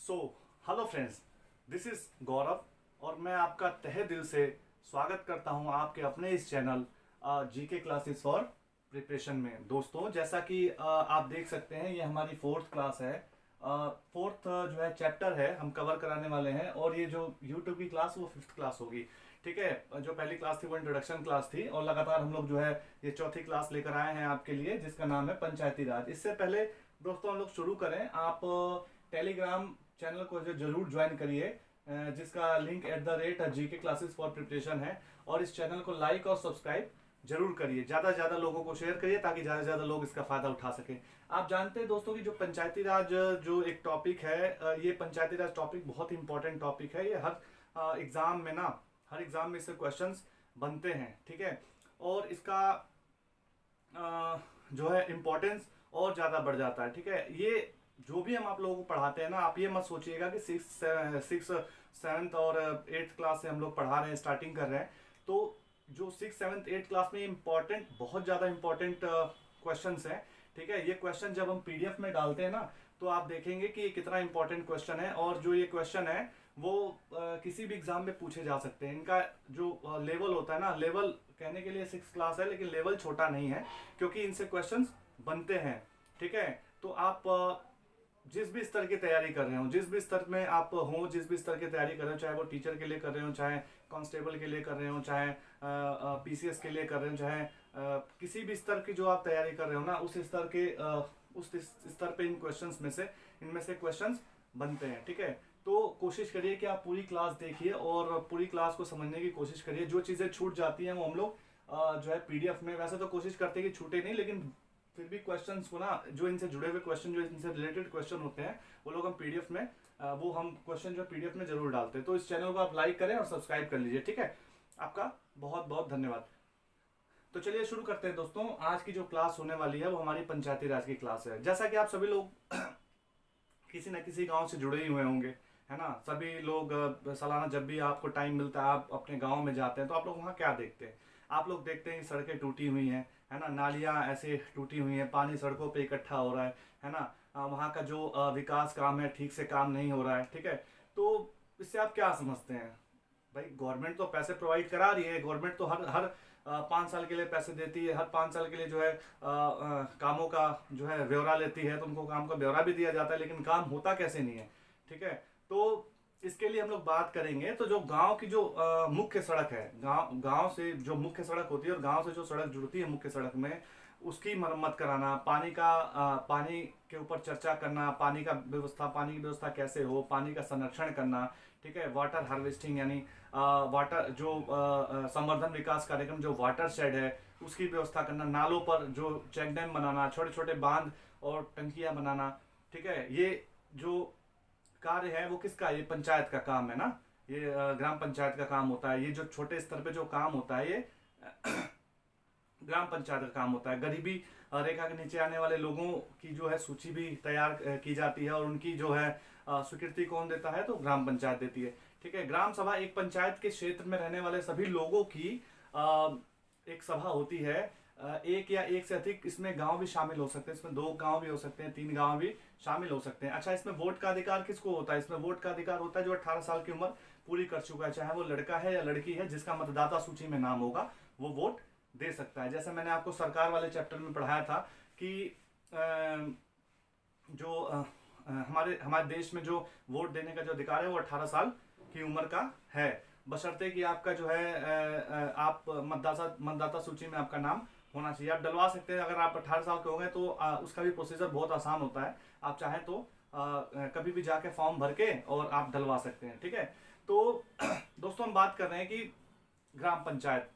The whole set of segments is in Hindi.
So hello friends, this is Gaurav और मैं आपका तहे दिल से स्वागत करता हूं आपके अपने इस channel GK classes for preparation में। दोस्तों, जैसा कि आप देख सकते हैं, ये हमारी फोर्थ क्लास है। फोर्थ जो है चैप्टर है हम कवर कराने वाले हैं, और ये जो यूट्यूब की क्लास वो फिफ्थ क्लास होगी। ठीक है, जो पहली क्लास थी वो इंट्रोडक्शन क्लास थी, और लगातार हम लोग जो है ये चौथी क्लास लेकर आए हैं आपके लिए, जिसका नाम है पंचायती राज। इससे पहले दोस्तों हम लोग शुरू करें, आप टेलीग्राम चैनल को जो जरूर ज्वाइन करिए, जिसका link @GK classes for preparation है, और इस चैनल को लाइक और सब्सक्राइब जरूर करिए। ज्यादा से ज्यादा लोगों को शेयर करिए ताकि ज्यादा से ज्यादा लोग इसका फायदा उठा सके। आप जानते हैं दोस्तों कि जो पंचायती राज जो एक टॉपिक है, ये पंचायती राज टॉपिक बहुत इंपॉर्टेंट टॉपिक है। ये हर एग्जाम में ना, हर एग्जाम में इससे क्वेश्चंस बनते हैं। ठीक है, और इसका जो है इम्पोर्टेंस और ज़्यादा बढ़ जाता है। ठीक है, ये जो भी हम आप लोगों को पढ़ाते हैं ना, आप ये मत सोचिएगा कि सिक्स सेवन्थ और एट्थ क्लास से हम लोग पढ़ा रहे हैं, स्टार्टिंग कर रहे हैं। तो जो सिक्स सेवन्थ एट्थ क्लास में इम्पॉर्टेंट, बहुत ज़्यादा इम्पॉर्टेंट क्वेश्चन हैं। ठीक है, ये क्वेश्चन जब हम पीडीएफ में डालते हैं ना, तो आप देखेंगे कि ये कितना इंपॉर्टेंट क्वेश्चन है, और जो ये क्वेश्चन है वो किसी भी एग्जाम में पूछे जा सकते हैं। इनका जो लेवल होता है ना, लेवल कहने के लिए सिक्स क्लास है, लेकिन लेवल छोटा नहीं है, क्योंकि इनसे क्वेश्चंस बनते हैं। ठीक है, तो आप जिस भी स्तर की तैयारी कर रहे हो, जिस भी स्तर में आप हो, जिस भी स्तर की तैयारी कर रहे हो, चाहे वो टीचर के लिए कर रहे हो, चाहे कांस्टेबल के लिए कर रहे हो, चाहे पीसीएस के लिए कर रहे हो, चाहे किसी भी स्तर की जो आप तैयारी कर रहे हो ना, उस स्तर के उस स्तर पे इन क्वेश्चंस में से, इनमें से क्वेश्चंस बनते हैं। ठीक है, तो कोशिश करिए कि आप पूरी क्लास देखिए और पूरी क्लास को समझने की कोशिश करिए। जो चीज़ें छूट जाती हैं वो हम लोग जो है पीडीएफ में, वैसे तो कोशिश करते हैं कि छूटे नहीं, लेकिन फिर भी क्वेश्चंस को ना, जो इनसे जुड़े हुए क्वेश्चन, जो इनसे रिलेटेड क्वेश्चन होते हैं, वो लोग हम पीडीएफ में वो हम क्वेश्चन जो पीडीएफ में जरूर डालते हैं। तो इस चैनल को आप लाइक करें और सब्सक्राइब कर लीजिए। ठीक है, आपका बहुत बहुत धन्यवाद। तो चलिए शुरू करते हैं दोस्तों। आज की जो क्लास होने वाली है वो हमारी पंचायती राज की क्लास है। जैसा कि आप सभी लोग किसी न किसी गांव से जुड़े ही हुए होंगे, है ना। सभी लोग सालाना जब भी आपको टाइम मिलता है, आप अपने गांव में जाते हैं, तो आप लोग वहाँ क्या देखते हैं? आप लोग देखते हैं सड़कें टूटी हुई हैं, है ना, नालियाँ ऐसे टूटी हुई हैं, पानी सड़कों पे इकट्ठा हो रहा है ना। वहाँ का जो विकास काम है ठीक से काम नहीं हो रहा है। ठीक है, तो इससे आप क्या समझते हैं? भाई, गवर्नमेंट तो पैसे प्रोवाइड करा रही है, गवर्नमेंट तो हर हर 5 साल के लिए पैसे देती है, हर 5 साल के लिए जो है कामों का जो है ब्यौरा लेती है, तो उनको काम का ब्यौरा भी दिया जाता है, लेकिन काम होता कैसे नहीं है। ठीक है, तो इसके लिए हम लोग बात करेंगे। तो जो गांव की जो मुख्य सड़क है, गांव से जो मुख्य सड़क होती है और गांव से जो सड़क जुड़ती है मुख्य सड़क में, उसकी मरम्मत कराना, पानी के ऊपर चर्चा करना, पानी की व्यवस्था कैसे हो, पानी का संरक्षण करना। ठीक है, वाटर हार्वेस्टिंग, यानी वाटर जो संवर्धन विकास कार्यक्रम, जो वाटर शेड है उसकी व्यवस्था करना, नालों पर जो चेक डैम बनाना, छोटे छोटे बांध और टंकियां बनाना। ठीक है, ये जो कार्य है वो किसका? ये पंचायत का काम है ना, ये ग्राम पंचायत का काम होता है। ये जो छोटे स्तर पे जो काम होता है, ये ग्राम पंचायत का काम होता है। गरीबी रेखा के नीचे आने वाले लोगों की जो है सूची भी तैयार की जाती है, और उनकी जो है स्वीकृति कौन देता है? तो ग्राम पंचायत देती है। ठीक है, ग्राम सभा एक पंचायत के क्षेत्र में रहने वाले सभी लोगों की एक सभा होती है। एक या एक से अधिक इसमें गांव भी शामिल हो सकते हैं, इसमें 2 गांव भी हो सकते हैं, 3 गांव भी शामिल हो सकते हैं। अच्छा, इसमें वोट का अधिकार किसको होता है? इसमें वोट का अधिकार होता है जो 18 साल की उम्र पूरी कर चुका है, चाहे वो लड़का है या लड़की है, जिसका मतदाता सूची में नाम होगा वो वोट दे सकता है। जैसे मैंने आपको सरकार वाले चैप्टर में पढ़ाया था कि जो हमारे देश में जो वोट देने का जो अधिकार है वो 18 साल की उम्र का है, बशर्ते कि आपका जो है आप मतदाता सूची में आपका नाम होना चाहिए। आप डलवा सकते हैं, अगर आप 18 साल के हो गए तो उसका भी प्रोसीजर बहुत आसान होता है। आप चाहें तो कभी भी जाके फॉर्म भर के और आप डलवा सकते हैं। ठीक है, तो दोस्तों हम बात कर रहे हैं कि ग्राम पंचायत।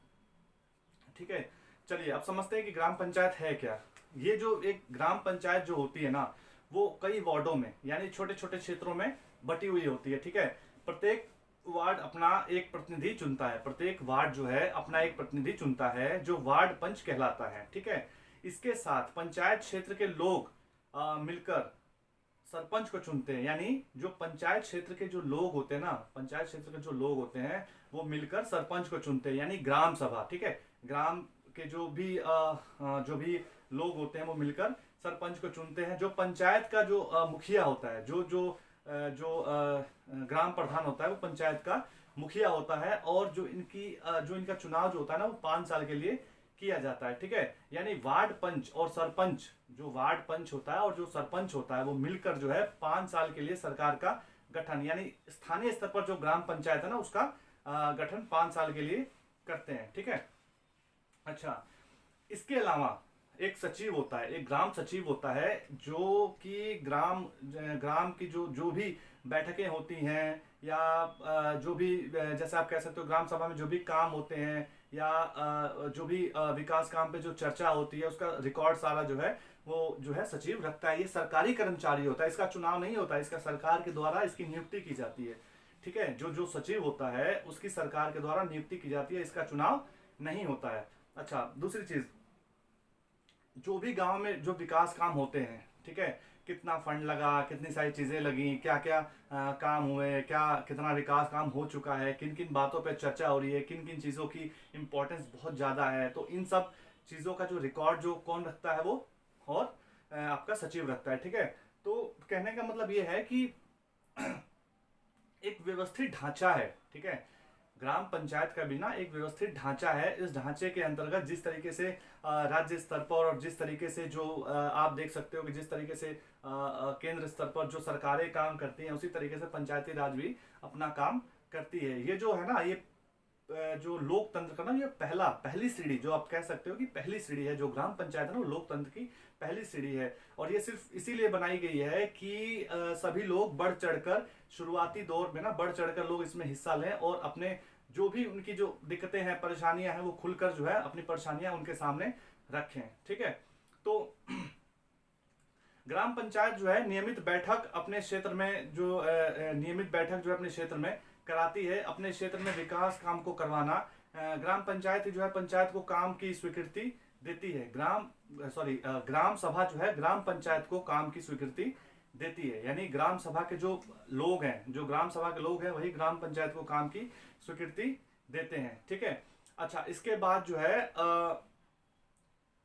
ठीक है, चलिए अब समझते हैं कि ग्राम पंचायत है क्या। ये जो एक ग्राम पंचायत जो होती है ना, वो कई वार्डों में, यानी छोटे छोटे क्षेत्रों में बटी हुई होती है। ठीक है, प्रत्येक वार्ड अपना एक प्रतिनिधि चुनता है, प्रत्येक वार्ड जो है अपना एक प्रतिनिधि चुनता है, जो वार्ड पंच कहलाता है। ठीक है, इसके साथ पंचायत क्षेत्र के लोग मिलकर सरपंच को चुनते हैं, यानी जो पंचायत क्षेत्र के जो लोग होते हैं ना, पंचायत क्षेत्र के जो लोग होते हैं वो मिलकर सरपंच को चुनते हैं, यानी ग्राम सभा। ठीक है, ग्राम के जो भी लोग होते हैं वो मिलकर सरपंच को चुनते हैं। जो पंचायत का जो मुखिया होता है, जो जो ग्राम प्रधान होता है वो पंचायत का मुखिया होता है, और जो इनका चुनाव जो होता है ना वो 5 साल के लिए किया जाता है, ठीक है। यानी वार्ड पंच और सरपंच, जो वार्ड पंच होता है और जो सरपंच होता है वो मिलकर जो है 5 साल के लिए सरकार का गठन, यानी स्थानीय स्तर पर जो ग्राम पंचायत है ना उसका गठन 5 साल के लिए करते हैं, ठीक है। अच्छा, इसके अलावा एक सचिव होता है, एक ग्राम सचिव होता है, जो कि ग्राम की जो जो भी बैठकें होती हैं या जो भी जैसे आप कह सकते हो ग्राम सभा में जो भी काम होते हैं या जो भी विकास काम पे जो चर्चा होती है उसका रिकॉर्ड सारा जो है वो जो है सचिव रखता है। ये सरकारी कर्मचारी होता है, इसका चुनाव नहीं होता है, इसका सरकार के द्वारा इसकी नियुक्ति की जाती है, ठीक है। जो जो सचिव होता है उसकी सरकार के द्वारा नियुक्ति की जाती है, इसका चुनाव नहीं होता है। अच्छा, दूसरी चीज, जो भी गांव में जो विकास काम होते हैं, ठीक है, कितना फंड लगा, कितनी सारी चीजें लगी, क्या क्या काम हुए, क्या कितना विकास काम हो चुका है, किन किन बातों पे चर्चा हो रही है, किन किन चीजों की इंपॉर्टेंस बहुत ज्यादा है, तो इन सब चीजों का जो रिकॉर्ड जो कौन रखता है वो, और आपका सचिव रखता है, ठीक है। तो कहने का मतलब ये है कि एक व्यवस्थित ढांचा है, ठीक है। ग्राम पंचायत का भी ना एक व्यवस्थित ढांचा है। इस ढांचे के अंतर्गत जिस तरीके से राज्य स्तर पर और जिस तरीके से जो आप देख सकते हो कि जिस तरीके से केंद्र स्तर पर जो सरकारें काम करती हैं उसी तरीके से पंचायती राज भी अपना काम करती है। ये जो है ना, ये जो लोकतंत्र का ना ये पहली सीढ़ी, जो आप कह सकते हो कि पहली सीढ़ी है, जो ग्राम पंचायत है ना वो लोकतंत्र की पहली सीढ़ी है। और ये सिर्फ इसीलिए बनाई गई है कि सभी लोग बढ़ चढ़कर शुरुआती दौर में ना बढ़ चढ़कर लोग इसमें हिस्सा लें और अपने जो भी उनकी जो दिक्कतें हैं, परेशानियां हैं, वो खुलकर जो है अपनी परेशानियां उनके सामने रखें, ठीक है। तो ग्राम पंचायत जो है नियमित बैठक अपने क्षेत्र में जो नियमित बैठक जो है अपने क्षेत्र में कराती है। अपने क्षेत्र में विकास काम को करवाना, ग्राम पंचायत जो है पंचायत को काम की स्वीकृति देती है। ग्राम सभा जो है ग्राम पंचायत को काम की स्वीकृति देती है। यानी ग्राम सभा के जो लोग हैं, जो ग्राम सभा के लोग हैं वही ग्राम पंचायत को काम की स्वीकृति देते हैं, ठीक है। अच्छा, इसके बाद जो है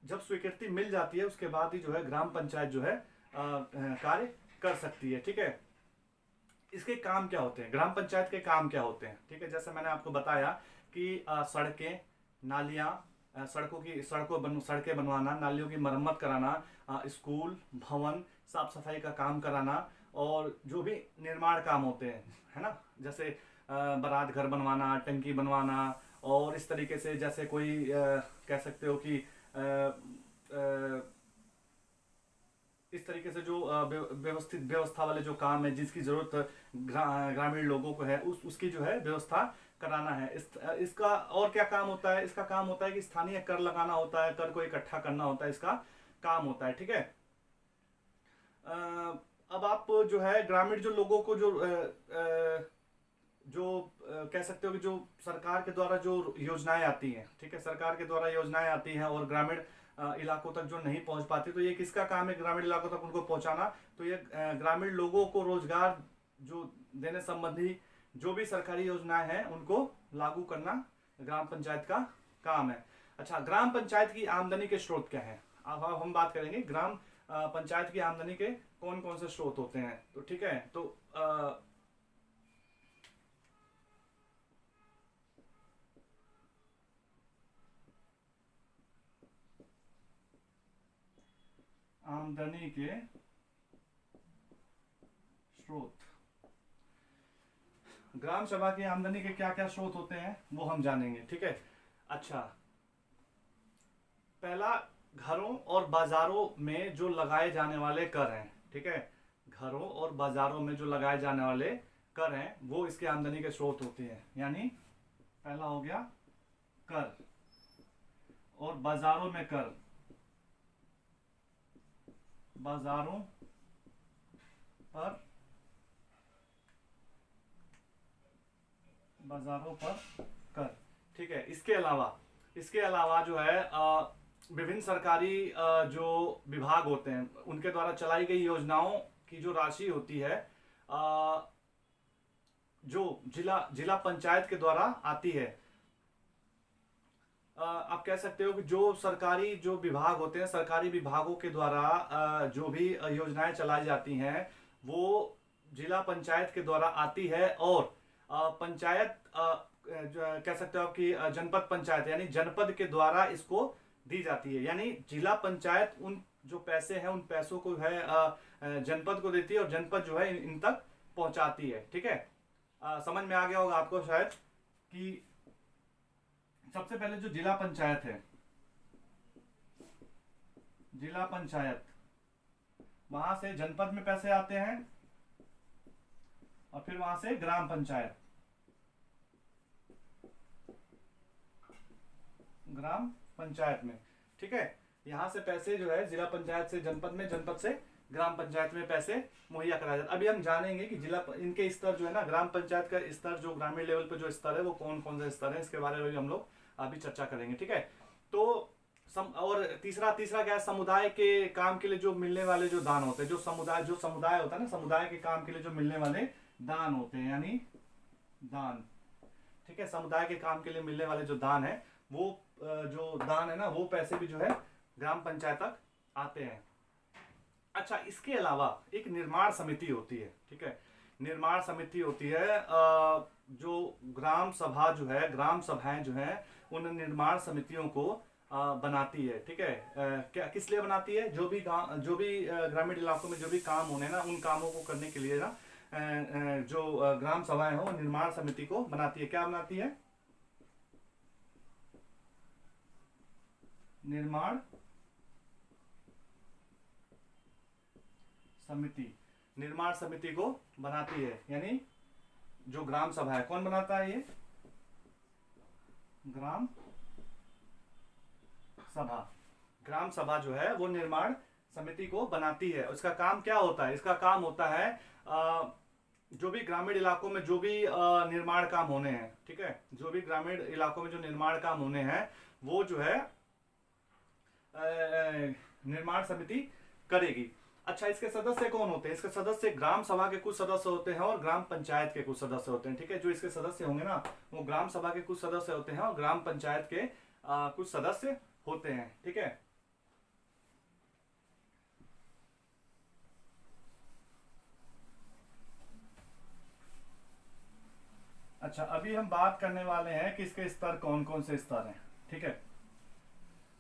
जब स्वीकृति मिल जाती है उसके बाद ही जो है ग्राम पंचायत जो है कार्य कर सकती है, ठीक है। इसके काम क्या होते हैं, ग्राम पंचायत के काम क्या होते हैं, ठीक है। जैसे मैंने आपको बताया कि सड़कें, नालियां, सड़कें बनवाना, नालियों की मरम्मत कराना, स्कूल, भवन, साफ सफाई का काम कराना, और जो भी निर्माण काम होते हैं, है ना, जैसे बारात घर बनवाना, टंकी बनवाना, और इस तरीके से जैसे कोई कह सकते हो कि इस तरीके से जो व्यवस्थित व्यवस्था वाले जो काम है जिसकी जरूरत ग्रामीण लोगों को है उसकी जो है व्यवस्था कराना है। इसका और क्या काम होता है, इसका काम होता है कि स्थानीय कर लगाना होता है, कर को इकट्ठा करना होता है, इसका काम होता है, ठीक है। अब आप जो है ग्रामीण जो लोगों को जो कह सकते हो कि जो सरकार के द्वारा जो योजनाएं आती हैं, ठीक है, सरकार के द्वारा योजनाएं आती हैं और ग्रामीण इलाकों तक जो नहीं पहुंच पाती, तो ये किसका काम है, ग्रामीण इलाकों तक उनको पहुंचाना। तो ये ग्रामीण लोगों को रोजगार जो देने संबंधी जो भी सरकारी योजनाएं हैं उनको लागू करना ग्राम पंचायत का काम है। अच्छा, ग्राम पंचायत की आमदनी के स्रोत क्या है, अब हम बात करेंगे ग्राम पंचायत की आमदनी के कौन कौन से स्रोत होते हैं। तो ठीक है, तो आमदनी के स्रोत, ग्राम सभा की आमदनी के क्या क्या स्रोत होते हैं वो हम जानेंगे, ठीक है। अच्छा, पहला, घरों और बाजारों में जो लगाए जाने वाले कर हैं, ठीक है, घरों और बाजारों में जो लगाए जाने वाले कर हैं वो इसके आमदनी के स्रोत होते हैं। यानी पहला हो गया कर, और बाजारों में कर, बाजारों पर कर, ठीक है। इसके अलावा जो है विभिन्न सरकारी जो विभाग होते हैं उनके द्वारा चलाई गई योजनाओं की जो राशि होती है जो जिला पंचायत के द्वारा आती है। आप कह सकते हो कि जो सरकारी जो विभाग होते हैं, सरकारी विभागों के द्वारा जो भी योजनाएं चलाई जाती हैं वो जिला पंचायत के द्वारा आती है, और पंचायत कह सकते हो आप कि जनपद पंचायत यानी जनपद के द्वारा इसको दी जाती है। यानी जिला पंचायत उन जो पैसे हैं उन पैसों को है जनपद को देती है, और जनपद जो है इन तक पहुंचाती है। ठीक है, समझ में आ गया होगा आपको शायद कि सबसे पहले जो जिला पंचायत है, जिला पंचायत, वहां से जनपद में पैसे आते हैं और फिर वहां से ग्राम पंचायत, ग्राम पंचायत में। ठीक है, यहां से पैसे जो है जिला पंचायत से जनपद में, जनपद से ग्राम पंचायत में पैसे मुहैया कराया जाता है। अभी हम जानेंगे कि जिला इनके स्तर जो है ना, ग्राम पंचायत का स्तर जो ग्रामीण लेवल पे जो स्तर है वो कौन कौन से स्तर है, इसके बारे में भी हम लोग अभी चर्चा करेंगे। ठीक है, तो और तीसरा क्या है, समुदाय के काम के लिए जो मिलने वाले जो दान होते हैं, जो समुदाय होता है ना, समुदाय के काम के लिए जो मिलने वाले दान होते हैं, यानी दान। ठीक है, समुदाय के काम के लिए मिलने वाले जो दान है, वो जो दान है ना, वो पैसे भी जो है ग्राम पंचायत तक आते हैं। अच्छा, इसके अलावा एक निर्माण समिति होती है। ठीक है, निर्माण समिति होती है, जो ग्राम सभा जो है, ग्राम सभाएं जो है उन निर्माण समितियों को बनाती है। ठीक है, क्या किस लिए बनाती है, जो भी ग्रामीण इलाकों में जो भी काम होने ना, उन कामों को करने के लिए ना जो ग्राम सभाएं हो निर्माण समिति को बनाती है। क्या बनाती है, निर्माण समिति, निर्माण समिति को बनाती है। यानी जो ग्राम सभा है, कौन बनाता है, ये ग्राम सभा। ग्राम सभा जो है वो निर्माण समिति को बनाती है। उसका काम क्या होता है, इसका काम होता है जो भी ग्रामीण इलाकों में जो भी निर्माण काम होने हैं, ठीक है, जो भी ग्रामीण इलाकों में जो निर्माण काम होने हैं वो जो है निर्माण समिति करेगी। अच्छा, इसके सदस्य कौन होते हैं, इसके सदस्य ग्राम सभा के कुछ सदस्य होते हैं और ग्राम पंचायत के कुछ सदस्य होते हैं। ठीक है, जो इसके सदस्य होंगे ना, वो ग्राम सभा के कुछ सदस्य होते हैं और ग्राम पंचायत के कुछ सदस्य होते हैं। ठीक है, अच्छा, अभी हम बात करने वाले हैं कि इसके स्तर कौन कौन से स्तर हैं। ठीक है,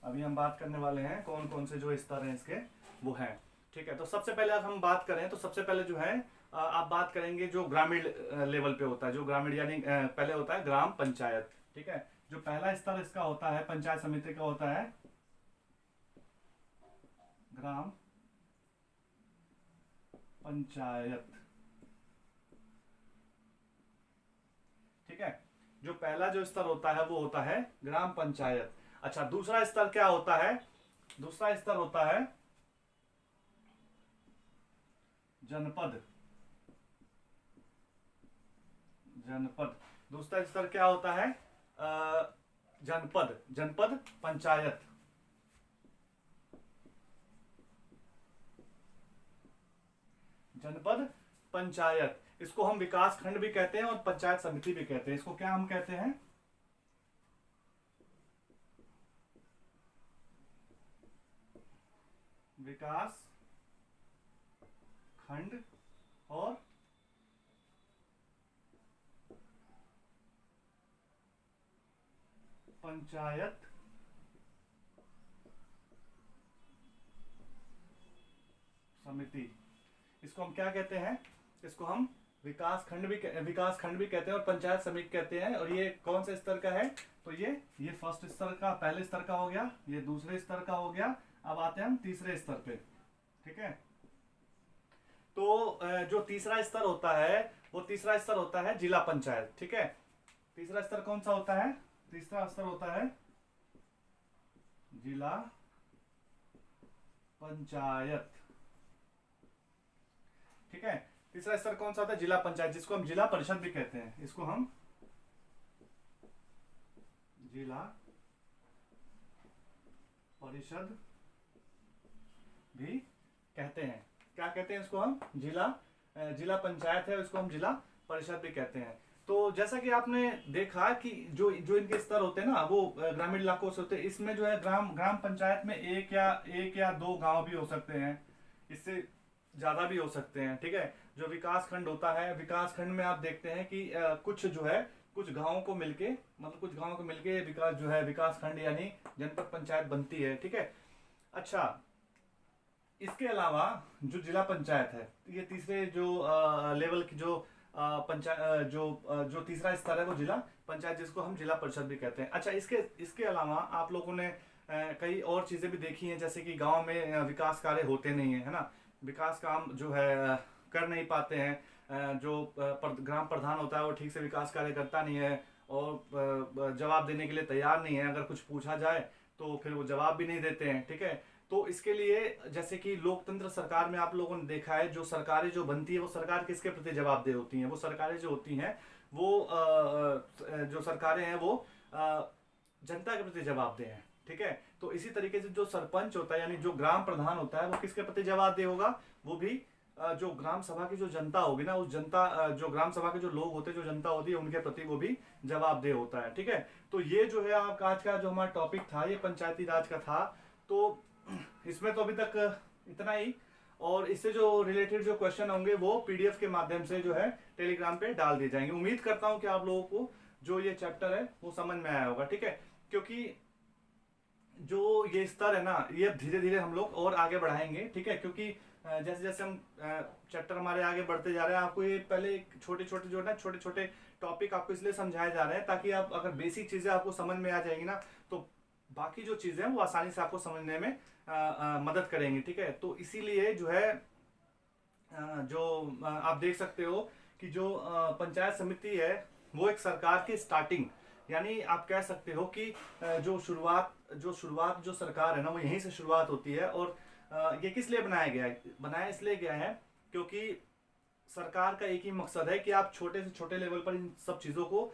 अभी हम बात करने वाले हैं कौन कौन से जो स्तर हैं इसके वो हैं। ठीक है, तो सबसे पहले अगर हम बात करें तो सबसे पहले जो है आप बात करेंगे जो ग्रामीण लेवल पे होता है, जो ग्रामीण यानी पहले होता है ग्राम पंचायत। ठीक है, जो पहला स्तर इसका होता है पंचायत समिति का होता है ग्राम पंचायत। ठीक है, जो पहला जो स्तर होता है वो होता है ग्राम पंचायत। अच्छा, दूसरा स्तर क्या होता है, दूसरा स्तर होता है जनपद। जनपद, दूसरा स्तर क्या होता है, जनपद, जनपद पंचायत। जनपद पंचायत, इसको हम विकास खंड भी कहते हैं और पंचायत समिति भी कहते हैं। इसको क्या हम कहते हैं, विकास खंड और पंचायत समिति। इसको हम क्या कहते हैं, इसको हम विकास खंड भी कहते हैं और पंचायत समिति कहते हैं। और ये कौन से स्तर का है, तो ये फर्स्ट स्तर का, पहले स्तर का हो गया, ये दूसरे स्तर का हो गया। अब आते हैं हम तीसरे स्तर पे। ठीक है, तो जो तीसरा स्तर होता है वो तीसरा स्तर होता है जिला पंचायत। ठीक है, तीसरा स्तर कौन सा होता है, तीसरा स्तर होता है जिला पंचायत। ठीक है, तीसरा स्तर कौन सा होता है, जिला पंचायत, जिसको हम जिला परिषद भी कहते हैं। इसको हम जिला परिषद भी कहते हैं। क्या कहते हैं इसको हम, जिला पंचायत है, इसको हम जिला परिषद भी कहते हैं। तो जैसा कि आपने देखा कि जो इनके स्तर होते हैं ना वो ग्रामीण इलाकों से होते हैं। इसमें जो है ग्राम पंचायत में एक या दो गांव भी हो सकते हैं। इससे ज़्यादा भी हो सकते हैं, ठीक है। जो विकास खंड होता है, विकास खंड में आप देखते हैं कि कुछ जो है कुछ गांवों को मिलके, मतलब कुछ गांवों को मिलके विकास जो है विकास खंड यानी जनपद पंचायत बनती है, ठीक है। अच्छा, इसके अलावा जो जिला पंचायत है, ये तीसरे जो लेवल की जो पंचायत जो तीसरा स्तर है वो जिला पंचायत, जिसको हम जिला परिषद भी कहते हैं। अच्छा, इसके इसके अलावा आप लोगों ने कई और चीजें भी देखी हैं, जैसे कि गांव में विकास कार्य होते नहीं है ना, विकास काम जो है कर नहीं पाते हैं। जो ग्राम प्रधान होता है वो ठीक से विकास कार्य करता नहीं है, और जवाब देने के लिए तैयार नहीं है। अगर कुछ पूछा जाए तो फिर वो जवाब भी नहीं देते हैं, ठीक है। तो इसके लिए जैसे कि लोकतंत्र सरकार में आप लोगों ने देखा है, जो सरकारें जो बनती है वो सरकार किसके प्रति जवाबदेह होती हैं? वो सरकारें जो होती हैं वो जो सरकारें हैं वो जनता के प्रति जवाबदेह हैं, ठीक है। तो इसी तरीके से जो सरपंच होता है यानी जो ग्राम प्रधान होता है वो किसके प्रति जवाबदेह होगा? वो भी जो ग्राम सभा की जो जनता होगी ना, उस जनता जो ग्राम सभा के जो लोग होते हैं, जो जनता होती है, उनके प्रति वो भी जवाबदेह होता है, ठीक है। तो ये जो है आपका आज का जो हमारा टॉपिक था ये पंचायती राज का था। तो इसमें तो अभी तक इतना ही, और इससे जो रिलेटेड जो क्वेश्चन होंगे वो पीडीएफ के माध्यम से जो है टेलीग्राम पे डाल दिए जाएंगे। उम्मीद करता हूं कि आप लोगों को जो ये चैप्टर है वो समझ में आया होगा, ठीक है। क्योंकि जो ये स्तर है ना, ये धीरे धीरे हम लोग और आगे बढ़ाएंगे, ठीक है। क्योंकि जैसे जैसे हम चैप्टर हमारे आगे बढ़ते जा रहे हैं, आपको ये पहले छोटे छोटे जो है ना छोटे छोटे टॉपिक आपको इसलिए समझाए जा रहे हैं ताकि आप अगर बेसिक चीजें आपको समझ में आ जाएंगी ना, तो बाकी जो चीजें हैं वो आसानी से आपको समझने में मदद करेंगी, ठीक है। तो इसीलिए जो है जो आप देख सकते हो कि जो पंचायत समिति है वो एक सरकार की स्टार्टिंग, यानी आप कह सकते हो कि जो शुरुआत जो सरकार है ना वो यहीं से शुरुआत होती है। और ये किस लिए बनाया गया है? बनाया इसलिए गया है क्योंकि सरकार का एक ही मकसद है कि आप छोटे से छोटे लेवल पर इन सब चीज़ों को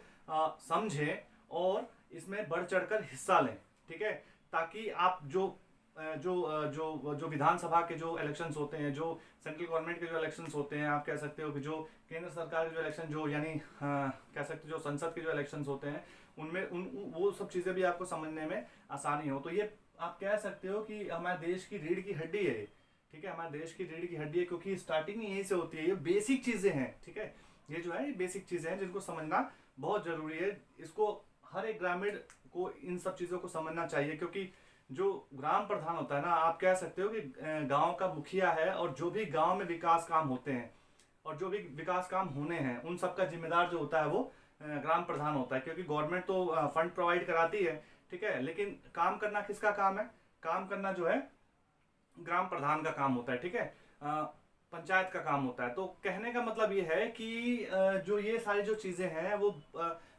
समझें और इसमें बढ़ चढ़कर हिस्सा लें, ठीक है। ताकि आप जो जो जो जो विधानसभा के जो इलेक्शंस होते हैं, जो सेंट्रल गवर्नमेंट के जो इलेक्शंस होते हैं, आप कह सकते हो कि जो केंद्र सरकार के जो इलेक्शन जो यानी कह सकते हो जो संसद के जो इलेक्शंस होते हैं, उनमें वो सब चीज़ें भी आपको समझने में आसानी हो। तो ये आप कह सकते हो कि हमारे देश की रीढ़ की हड्डी है, ठीक है। हमारे देश की रीढ़ की हड्डी है क्योंकि स्टार्टिंग यहीं से होती है। ये बेसिक चीज़ें हैं, ठीक है। ये जो है ये बेसिक चीज़ें हैं जिनको समझना बहुत ज़रूरी है। इसको हर एक ग्रामीण को इन सब चीज़ों को समझना चाहिए, क्योंकि जो ग्राम प्रधान होता है ना, आप कह सकते हो कि गांव का मुखिया है, और जो भी गांव में विकास काम होते हैं और जो भी विकास काम होने हैं उन सब का जिम्मेदार जो होता है वो ग्राम प्रधान होता है। क्योंकि गवर्नमेंट तो फंड प्रोवाइड कराती है, ठीक है, लेकिन काम करना किसका काम है? काम करना जो है ग्राम प्रधान का काम होता है, ठीक है, पंचायत का काम होता है। तो कहने का मतलब ये है कि जो ये सारी जो चीज़ें हैं वो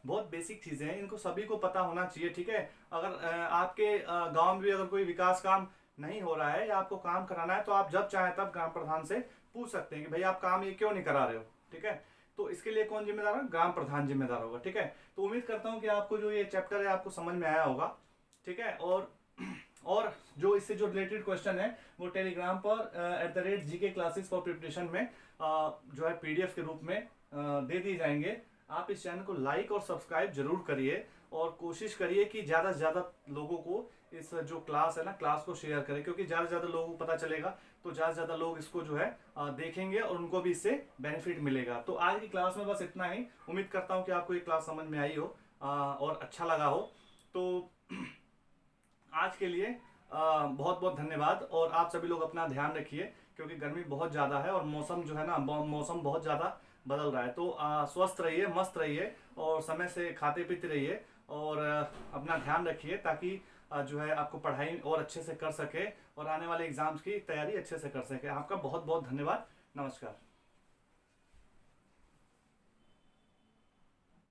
बहुत बेसिक चीज़ें हैं, इनको सभी को पता होना चाहिए, ठीक है। अगर आपके गांव में भी अगर कोई विकास काम नहीं हो रहा है या आपको काम कराना है, तो आप जब चाहें तब ग्राम प्रधान से पूछ सकते हैं कि भाई आप काम ये क्यों नहीं करा रहे हो, ठीक है। तो इसके लिए कौन जिम्मेदार है? ग्राम प्रधान जिम्मेदार होगा, ठीक है। तो उम्मीद करता हूँ कि आपको जो ये चैप्टर है आपको समझ में आया होगा, ठीक है। और जो इससे जो रिलेटेड क्वेश्चन है वो टेलीग्राम पर @GK क्लासेस फॉर प्रिपरेशन में जो है पीडीएफ के रूप में दे दिए जाएंगे। आप इस चैनल को लाइक और सब्सक्राइब जरूर करिए, और कोशिश करिए कि ज़्यादा से ज़्यादा लोगों को इस जो क्लास है ना, क्लास को शेयर करें, क्योंकि ज़्यादा से ज़्यादा लोगों को पता चलेगा तो ज़्यादा से ज़्यादा लोग इसको जो है देखेंगे और उनको भी इससे बेनिफिट मिलेगा। तो आज की क्लास में बस इतना ही। उम्मीद करता हूँ कि आपको ये क्लास समझ में आई हो और अच्छा लगा हो। तो आज के लिए बहुत बहुत धन्यवाद, और आप सभी लोग अपना ध्यान रखिए क्योंकि गर्मी बहुत ज़्यादा है और मौसम जो है ना मौसम बहुत ज़्यादा बदल रहा है। तो स्वस्थ रहिए, मस्त रहिए, और समय से खाते पीते रहिए, और अपना ध्यान रखिए ताकि जो है आपको पढ़ाई और अच्छे से कर सके और आने वाले एग्जाम्स की तैयारी अच्छे से कर सके। आपका बहुत बहुत धन्यवाद। नमस्कार।